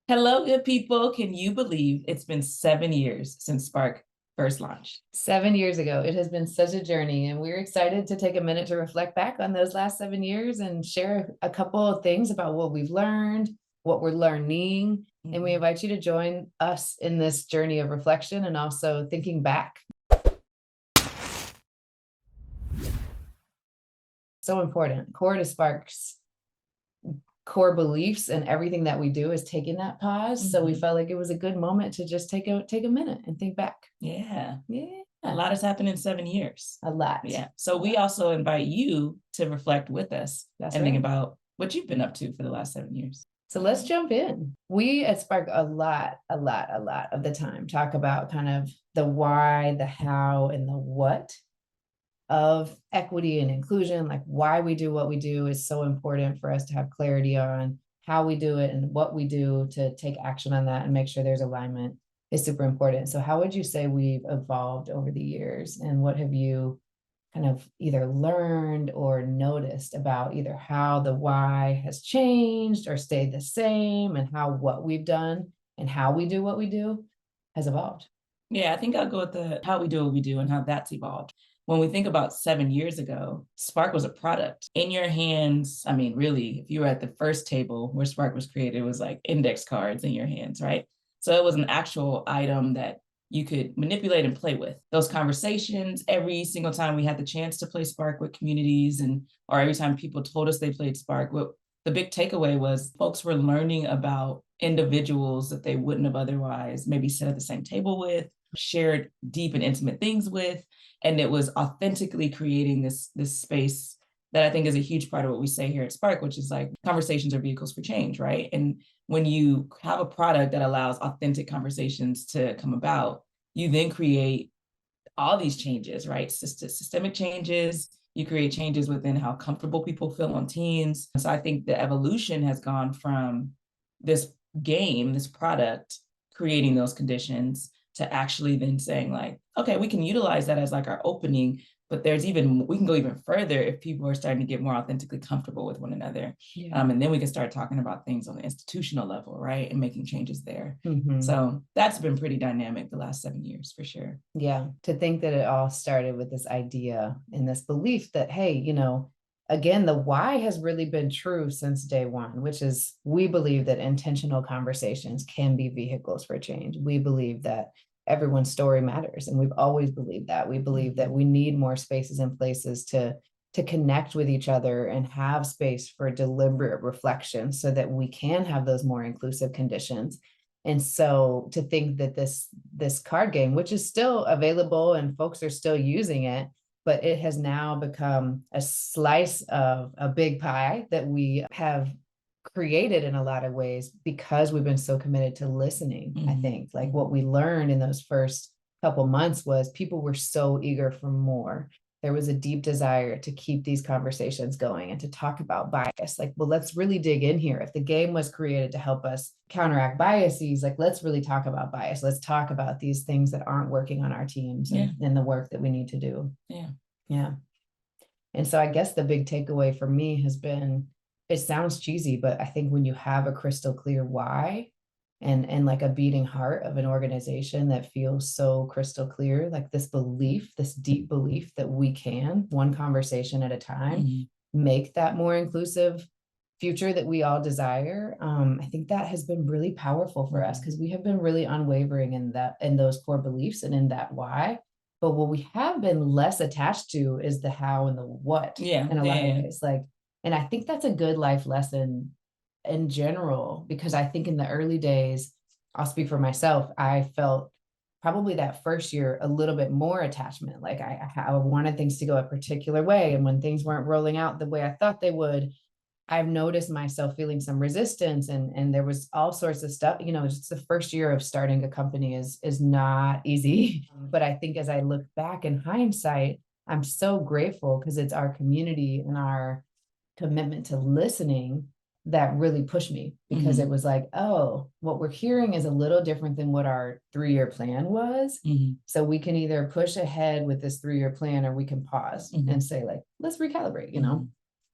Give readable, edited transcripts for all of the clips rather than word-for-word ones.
Hello, good people. Can you believe it's been 7 years since Spark first launched? 7 years ago. It has been such a journey, and we're excited to take a minute to reflect back on those last 7 years and share a couple of things about what we've learned, what we're learning. And we invite you to join us in this journey of reflection and also thinking back. So important. Core to Spark's core beliefs and everything that we do is taking that pause. So we felt like it was a good moment to just take a minute and think back. Yeah. Yeah. A lot has happened in 7 years. A lot. Yeah. So we also invite you to reflect with us That's and think right. about what you've been up to for the last 7 years. So let's jump in. We at Spark a lot of the time talk about kind of the why, the how, and the what of equity and inclusion. Like why we do what we do is so important for us to have clarity on how we do it and what we do to take action on that and make sure there's alignment is super important. So how would you say we've evolved over the years, and what have you kind of either learned or noticed about either how the why has changed or stayed the same, and how what we've done and how we do what we do has evolved? Yeah, I think I'll go with the how we do what we do and how that's evolved. When we think about 7 years ago, Spark was a product in your hands. I mean, really, if you were at the first table where Spark was created, it was like index cards in your hands, right? So it was an actual item that you could manipulate and play with. Those conversations, every single time we had the chance to play Spark with communities, or every time people told us they played Spark, what the big takeaway was folks were learning about individuals that they wouldn't have otherwise maybe sat at the same table with, shared deep and intimate things with, and it was authentically creating this space that I think is a huge part of what we say here at Spark, which is like conversations are vehicles for change, right? And when you have a product that allows authentic conversations to come about, you then create all these changes, right? Systemic changes. You create changes within how comfortable people feel on teams. So I think the evolution has gone from this game, this product, creating those conditions to actually then saying like, okay, we can utilize that as like our opening, but we can go even further if people are starting to get more authentically comfortable with one another. Yeah. And then we can start talking about things on the institutional level, right? And making changes there. Mhm. So that's been pretty dynamic the last 7 years for sure. Yeah. To think that it all started with this idea and this belief that, hey, again, the why has really been true since day one, which is we believe that intentional conversations can be vehicles for change. We believe that everyone's story matters. And we've always believed that. We believe that we need more spaces and places to connect with each other and have space for deliberate reflection so that we can have those more inclusive conditions. And so to think that this card game, which is still available and folks are still using it, but it has now become a slice of a big pie that we have created in a lot of ways because we've been so committed to listening. I think like what we learned in those first couple months was people were so eager for more. There was a deep desire to keep these conversations going and to talk about bias. Like, well, let's really dig in here. If the game was created to help us counteract biases, like, let's really talk about bias. Let's talk about these things that aren't working on our teams and the work that we need to do. Yeah. Yeah. And so I guess the big takeaway for me has been, it sounds cheesy, but I think when you have a crystal clear why and like a beating heart of an organization that feels so crystal clear, like this belief, this deep belief that we can, one conversation at a time, make that more inclusive future that we all desire. I think that has been really powerful for us because we have been really unwavering in those core beliefs and in that why. But what we have been less attached to is the how and the what in a lot of ways. Like, and I think that's a good life lesson in general, because I think in the early days, I'll speak for myself, I felt probably that first year a little bit more attachment. Like I wanted things to go a particular way. And when things weren't rolling out the way I thought they would, I've noticed myself feeling some resistance, and there was all sorts of stuff. Just the first year of starting a company is not easy. But I think as I look back in hindsight, I'm so grateful because it's our community and our commitment to listening that really pushed me, because it was like, oh, what we're hearing is a little different than what our 3-year plan was. So we can either push ahead with this 3-year plan, or we can pause and say, like, let's recalibrate.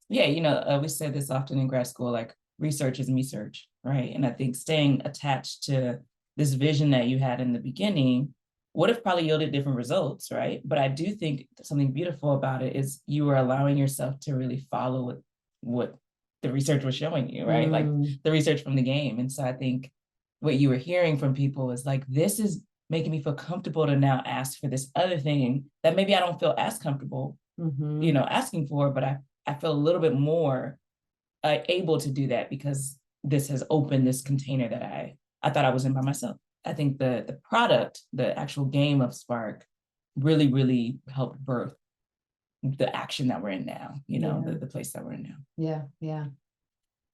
Yeah, we say this often in grad school, like research is me search, right? And I think staying attached to this vision that you had in the beginning would have probably yielded different results, right? But I do think something beautiful about it is you are allowing yourself to really follow what the research was showing you, right? Like the research from the game. And so I think what you were hearing from people is like, this is making me feel comfortable to now ask for this other thing that maybe I don't feel as comfortable, asking for, but I feel a little bit more able to do that because this has opened this container that I thought I was in by myself. I think the product, the actual game of Spark really, really helped birth the action that we're in now, the place that we're in now. Yeah. Yeah.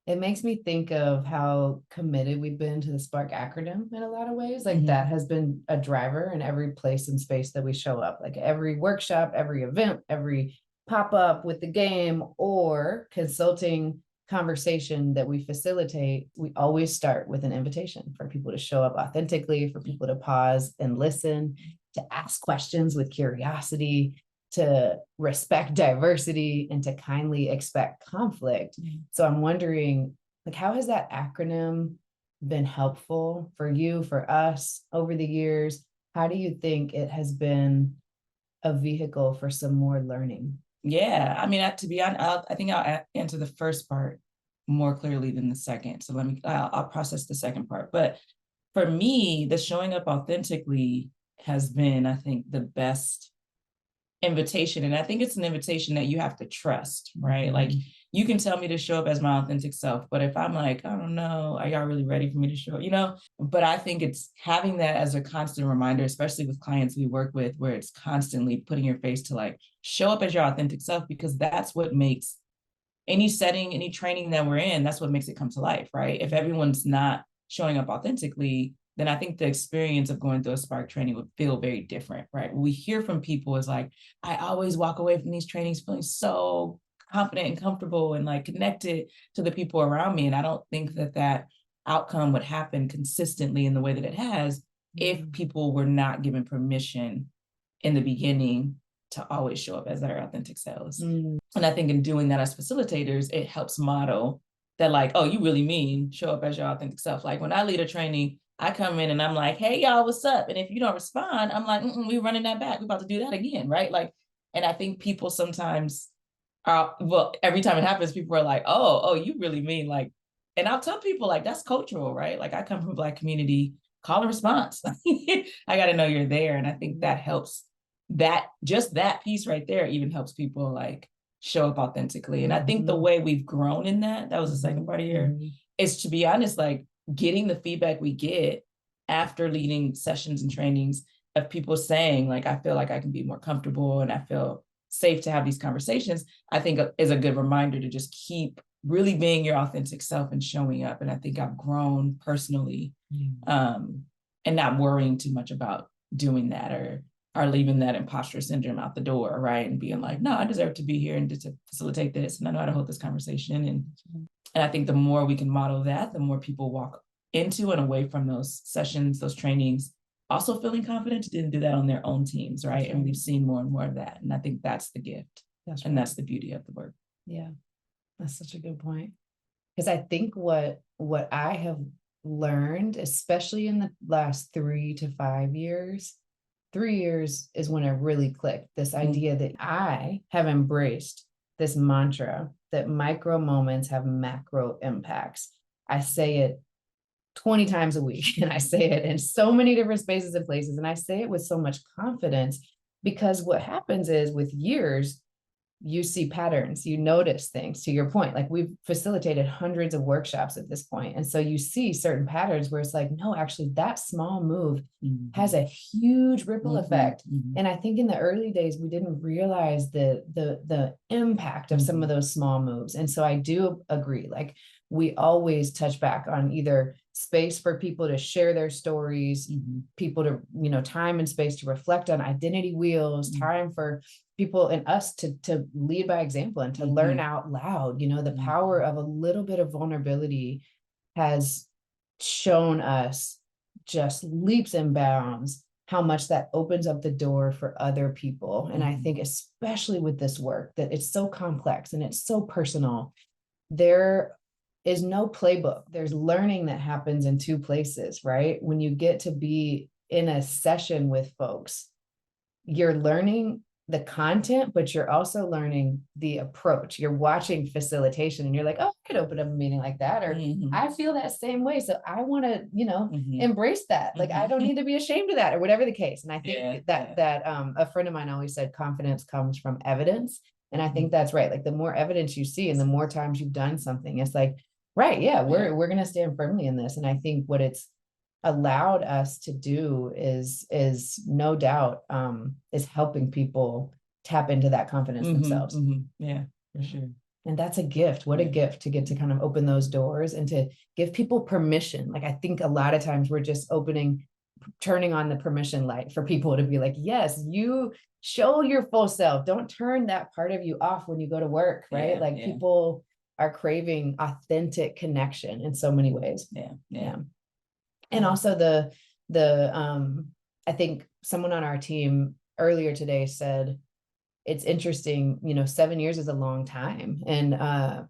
It makes me think of how committed we've been to the Spark acronym in a lot of ways. Like that has been a driver in every place and space that we show up, like every workshop, every event, every pop-up with the game or consulting conversation that we facilitate. We always start with an invitation for people to show up authentically, for people to pause and listen, to ask questions with curiosity, to respect diversity, and to kindly expect conflict. So I'm wondering, like, how has that acronym been helpful for you, for us over the years? How do you think it has been a vehicle for some more learning? Yeah, I mean, to be honest, I think I'll answer the first part more clearly than the second. So I'll process the second part. But for me, the showing up authentically has been, I think, the best invitation. And I think it's an invitation that you have to trust, right? Like you can tell me to show up as my authentic self, but if I'm like, I don't know, are y'all really ready for me to show up, But I think it's having that as a constant reminder, especially with clients we work with, where it's constantly putting your face to like, show up as your authentic self, because that's what makes any setting, any training that we're in, that's what makes it come to life, right? If everyone's not showing up authentically, then I think the experience of going through a Spark training would feel very different, right? What we hear from people is like, I always walk away from these trainings feeling so confident and comfortable and like connected to the people around me. And I don't think that outcome would happen consistently in the way that it has if people were not given permission in the beginning to always show up as their authentic selves. And I think in doing that as facilitators, it helps model that like, oh, you really mean show up as your authentic self. Like when I lead a training, I come in and I'm like, hey, y'all, what's up? And if you don't respond, I'm like, we're running that back. We're about to do that again, right? Like, and I think people sometimes every time it happens, people are like, oh, you really mean like, and I'll tell people like, that's cultural, right? Like I come from a Black community, call and response. I got to know you're there. And I think that helps, that piece right there even helps people like show up authentically. And I think the way we've grown in that was the second part of here, is to be honest, like getting the feedback we get after leading sessions and trainings of people saying like, I feel like I can be more comfortable and I feel safe to have these conversations, I think is a good reminder to just keep really being your authentic self and showing up. And I think I've grown personally and not worrying too much about doing that or leaving that imposter syndrome out the door, right? And being like, no, I deserve to be here and to facilitate this. And I know how to hold this conversation. And I think the more we can model that, the more people walk into and away from those sessions, those trainings, also feeling confident to do that on their own teams, right? And we've seen more and more of that. And I think that's the gift. That's the beauty of the work. Yeah, that's such a good point. Because I think what I have learned, especially in the last 3 to 5 years, 3 years is when it really clicked. This idea that I have embraced this mantra that micro moments have macro impacts. I say it 20 times a week, and I say it in so many different spaces and places. And I say it with so much confidence because what happens is with years, you see patterns, you notice things. To your point, like we've facilitated hundreds of workshops at this point. And so you see certain patterns where it's like, no, actually that small move has a huge ripple effect. And I think in the early days, we didn't realize the impact of some of those small moves. And so I do agree, like we always touch back on either space for people to share their stories, people to, time and space to reflect on identity wheels, time for people and us to lead by example and to learn out loud. The power of a little bit of vulnerability has shown us just leaps and bounds how much that opens up the door for other people. And I think especially with this work that it's so complex and it's so personal, there is no playbook. There's learning that happens in two places, right? When you get to be in a session with folks, you're learning the content, but you're also learning the approach. You're watching facilitation and you're like, oh, I could open up a meeting like that. Or I feel that same way. So I want to, embrace that. Like, I don't need to be ashamed of that, or whatever the case. And I think that a friend of mine always said, confidence comes from evidence. And I think that's right. Like, the more evidence you see and the more times you've done something, it's like, right, yeah, we're going to stand firmly in this. And I think what it's allowed us to do is no doubt is helping people tap into that confidence themselves. Yeah, for sure. And that's a gift. What a gift to get to kind of open those doors and to give people permission. Like, I think a lot of times we're just turning on the permission light for people to be like, yes, you show your full self. Don't turn that part of you off when you go to work, right? People are craving authentic connection in so many ways. Yeah. And also I think someone on our team earlier today said, it's interesting, 7 years is a long time. And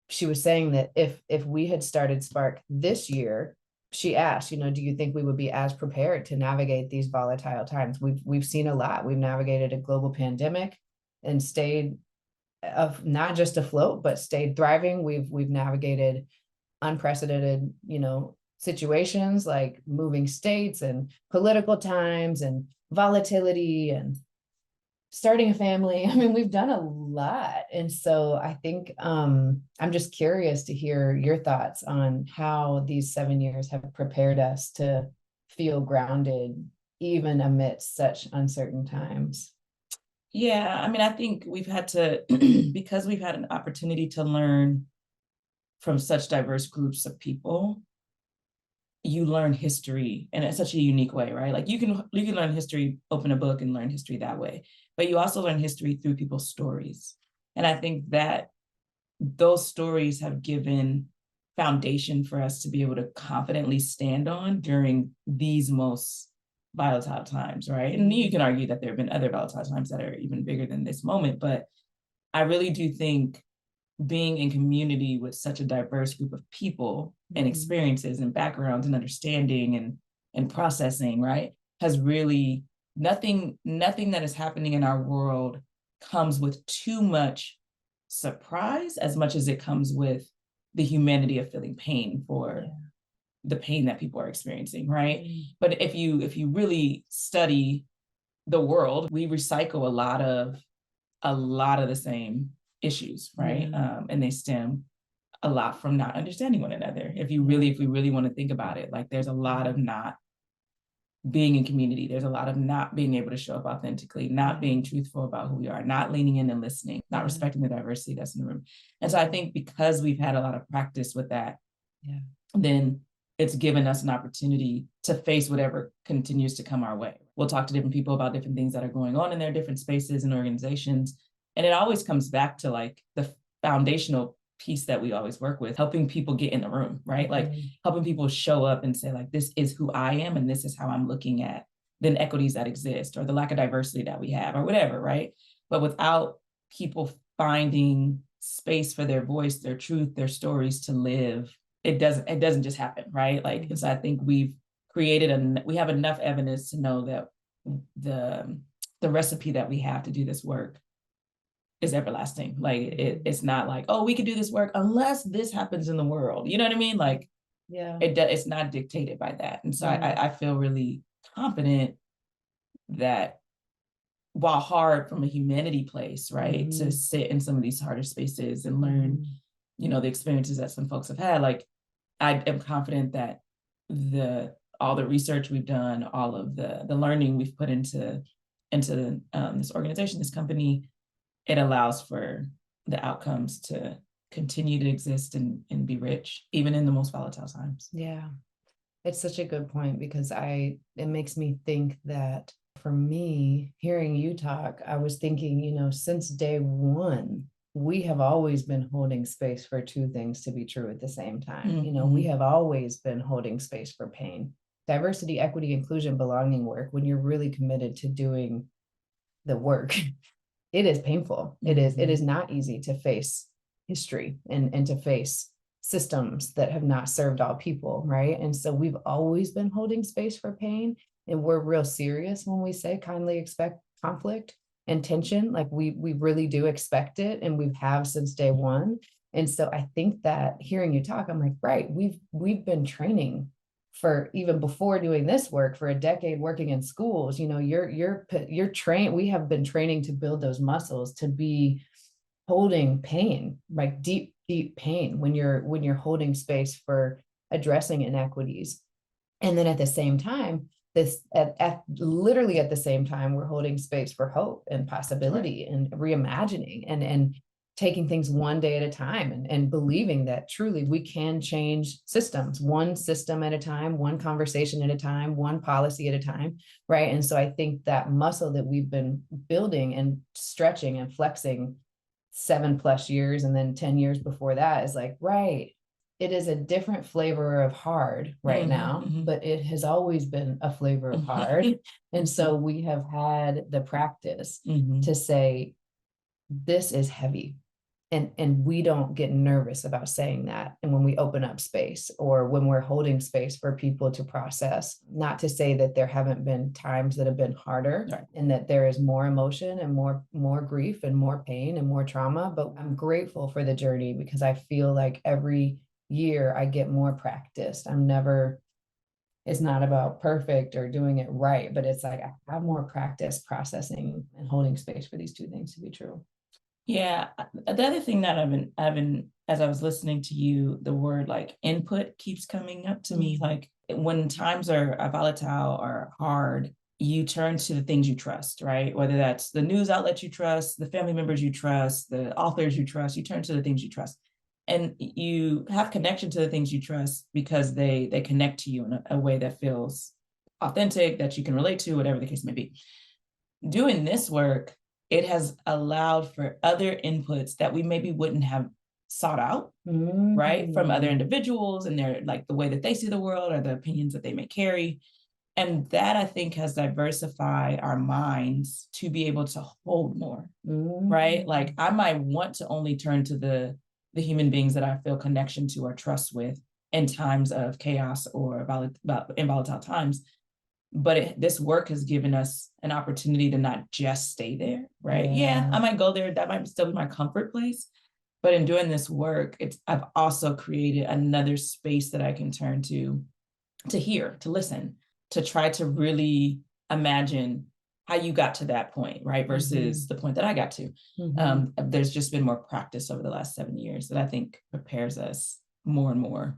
she was saying that if we had started Spark this year, she asked, do you think we would be as prepared to navigate these volatile times? We've seen a lot. We've navigated a global pandemic and stayed not just afloat, but stayed thriving. We've navigated unprecedented, situations like moving states and political times and volatility and starting a family. I mean, we've done a lot. And so I think I'm just curious to hear your thoughts on how these 7 years have prepared us to feel grounded, even amidst such uncertain times. Yeah, I mean, I think we've had to, because we've had an opportunity to learn from such diverse groups of people, you learn history in such a unique way, right? Like, you can learn history, open a book and learn history that way, but you also learn history through people's stories. And I think that those stories have given foundation for us to be able to confidently stand on during these most volatile times, right? And you can argue that there have been other volatile times that are even bigger than this moment, but I really do think being in community with such a diverse group of people and experiences and backgrounds and understanding and processing, right, has really nothing that is happening in our world comes with too much surprise as much as it comes with the humanity of feeling pain for the pain that people are experiencing, right? But if you really study the world, we recycle a lot of the same issues, right? And they stem a lot from not understanding one another. If we really want to think about it, like, there's a lot of not being in community. There's a lot of not being able to show up authentically, not being truthful about who we are, not leaning in and listening, not respecting the diversity that's in the room. And so I think because we've had a lot of practice with that, then it's given us an opportunity to face whatever continues to come our way. We'll talk to different people about different things that are going on in their different spaces and organizations. And it always comes back to, like, the foundational piece that we always work with, helping people get in the room, right? Like, helping people show up and say, like, this is who I am and this is how I'm looking at the inequities that exist or the lack of diversity that we have or whatever, right? But without people finding space for their voice, their truth, their stories to live, it doesn't just happen, right? Like, and so I think we have enough evidence to know that the recipe that we have to do this work is everlasting. Like, it's not like, oh, we could do this work unless this happens in the world. You know what I mean? Like, it's not dictated by that. And so I feel really confident that, while hard from a humanity place, right, to sit in some of these harder spaces and learn, the experiences that some folks have had, like, I am confident that all the research we've done, all of the learning we've put into this organization, this company, it allows for the outcomes to continue to exist and be rich, even in the most volatile times. Yeah, it's such a good point, because it makes me think that, for me, hearing you talk, I was thinking, since day one, we have always been holding space for two things to be true at the same time. We have always been holding space for pain, diversity, equity, inclusion, belonging work. When you're really committed to doing the work, it is painful. It is not easy to face history and to face systems that have not served all people, right? And so we've always been holding space for pain, and we're real serious when we say kindly expect conflict and tension. Like we really do expect it, and we have since day one. And so I think that hearing you talk, I'm like, right, we've been training for, even before doing this work, for a decade working in schools. You know, you're trained, we have been training to build those muscles to be holding pain, like deep pain, when you're holding space for addressing inequities. And then at the same time, this literally at the same time, we're holding space for hope and possibility and reimagining and taking things one day at a time, and believing that truly we can change systems, one system at a time, one conversation at a time, one policy at a time, right? And so I think that muscle that we've been building and stretching and flexing 7+ years, and then 10 years before that, is like, right, it is a different flavor of hard right now, but it has always been a flavor of hard. And so we have had the practice to say, this is heavy. And we don't get nervous about saying that. And when we open up space, or when we're holding space for people to process, not to say that there haven't been times that have been harder, and that there is more emotion and more grief and more pain and more trauma. But I'm grateful for the journey, because I feel like every year I get more practiced. It's not about perfect or doing it right, but it's like I have more practice processing and holding space for these two things to be true. Yeah. The other thing that I've been, as I was listening to you, the word like input keeps coming up to me. Like when times are volatile or hard, you turn to the things you trust, right? Whether that's the news outlet you trust, the family members you trust, the authors you trust, you turn to the things you trust. And you have connection to the things you trust because they connect to you in a way that feels authentic, that you can relate to, whatever the case may be. Doing this work, it has allowed for other inputs that we maybe wouldn't have sought out, right? From other individuals and their, like, the way that they see the world or the opinions that they may carry. And that, I think, has diversified our minds to be able to hold more, right? Like I might want to only turn to the human beings that I feel connection to or trust with in times of chaos or in volatile times. But this work has given us an opportunity to not just stay there, right? Yeah, I might go there. That might still be my comfort place. But in doing this work, I've also created another space that I can turn to hear, to listen, to try to really imagine how you got to that point, right? Versus the point that I got to. There's just been more practice over the last 7 years that I think prepares us more and more,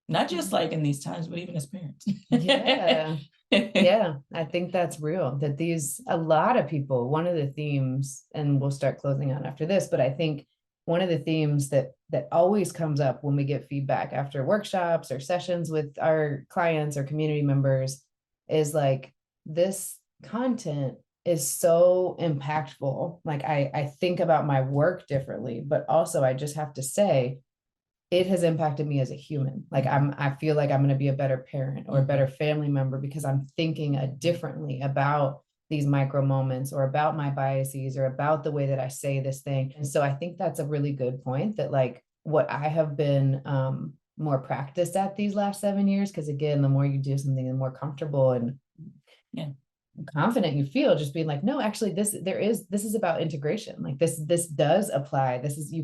not just like in these times, but even as parents. Yeah. Yeah, I think that's real. That a lot of people, one of the themes, and we'll start closing out after this, but I think one of the themes that always comes up when we get feedback after workshops or sessions with our clients or community members is like, this content is so impactful. Like I think about my work differently, but also I just have to say, it has impacted me as a human. Like I feel like I'm going to be a better parent or a better family member because I'm thinking differently about these micro moments, or about my biases, or about the way that I say this thing. And so I think that's a really good point, that like what I have been more practiced at these last 7 years, because again, the more you do something, the more comfortable and confident you feel, just being like, no, actually this is about integration. Like this does apply.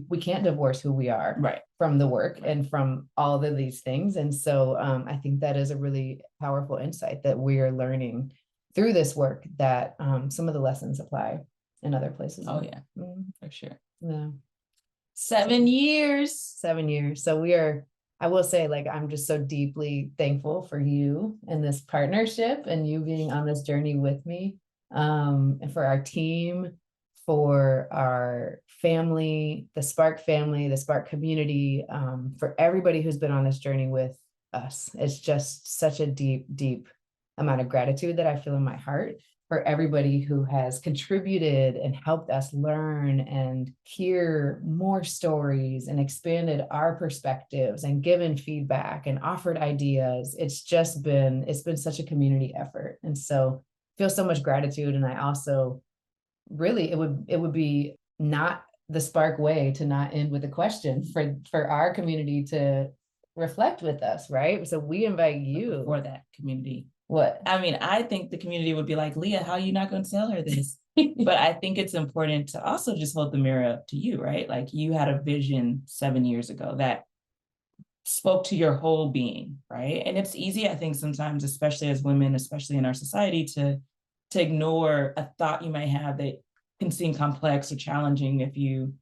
We can't divorce who we are from the work and from all of these things. And so I think that is a really powerful insight that we are learning through this work, that some of the lessons apply in other places. Oh yeah, for sure. Yeah. 7 years. 7 years. So I will say, like, I'm just so deeply thankful for you and this partnership, and you being on this journey with me, and for our team, for our family, the Spark family, the Spark community, for everybody who's been on this journey with us. It's just such a deep, deep amount of gratitude that I feel in my heart for everybody who has contributed and helped us learn and hear more stories and expanded our perspectives and given feedback and offered ideas. It's been such a community effort. And so I feel so much gratitude. And I also really, it would be not the Spark way to not end with a question for our community to reflect with us, right? So we invite you. For that community. What? I mean, I think the community would be like, Leah, how are you not going to tell her this? But I think it's important to also just hold the mirror up to you, right? Like you had a vision 7 years ago that spoke to your whole being, right? And it's easy, I think, sometimes, especially as women, especially in our society, to ignore a thought you might have that can seem complex or challenging if you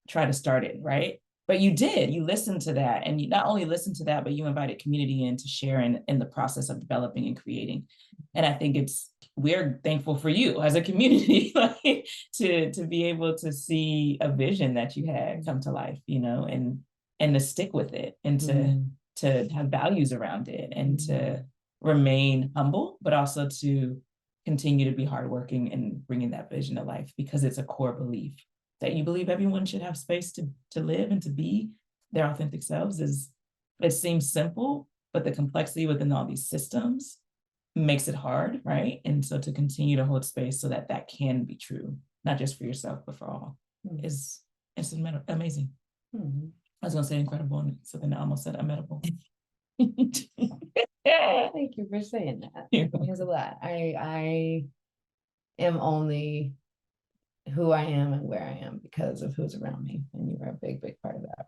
try to start it, right? But you listened to that, and you not only listened to that, but you invited community in to share in the process of developing and creating. And I think we're thankful for you as a community, like, to be able to see a vision that you had come to life, and to stick with it, and to have values around it, and to remain humble, but also to continue to be hardworking and bringing that vision to life, because it's a core belief that you believe everyone should have space to live and to be their authentic selves. It seems simple, but the complexity within all these systems makes it hard, right? And so to continue to hold space so that that can be true, not just for yourself, but for all, is amazing. I was gonna say incredible, and so then I almost said unmeasurable. Thank you for saying that. It means a lot. I am only who I am and where I am because of who's around me, and you are a big part of that.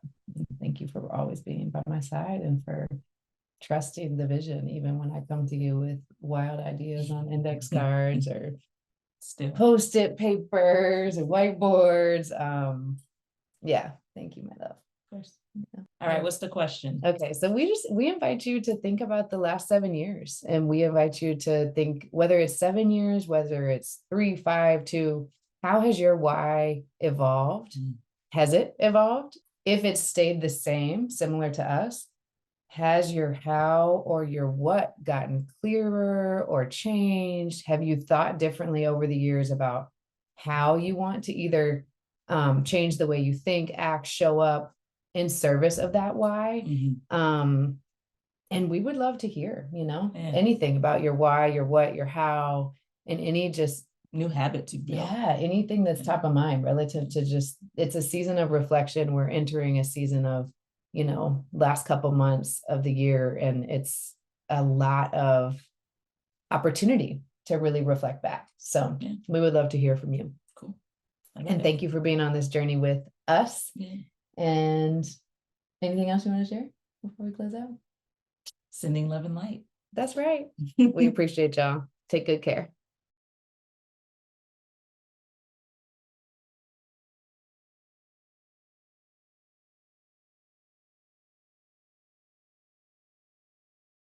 Thank you for always being by my side and for trusting the vision, even when I come to you with wild ideas on index cards or post-it papers or whiteboards. Yeah, thank you, my love. Of course. Yeah. All right, what's the question? Okay, so we invite you to think about the last 7 years, and we invite you to think whether it's 7 years, whether it's 3, 5, 2, how has your why evolved? Has it evolved? If it stayed the same, similar to us, has your how or your what gotten clearer or changed? Have you thought differently over the years about how you want to either change the way you think, act, show up in service of that why? And we would love to hear, anything about your why, your what, your how, and any just new habit to build. Yeah, anything that's top of mind relative to just, it's a season of reflection. We're entering a season of, last couple months of the year, and it's a lot of opportunity to really reflect back. So we would love to hear from you. Cool. And thank you for being on this journey with us. And anything else you want to share before we close out? Sending love and light. That's right. We appreciate y'all. Take good care.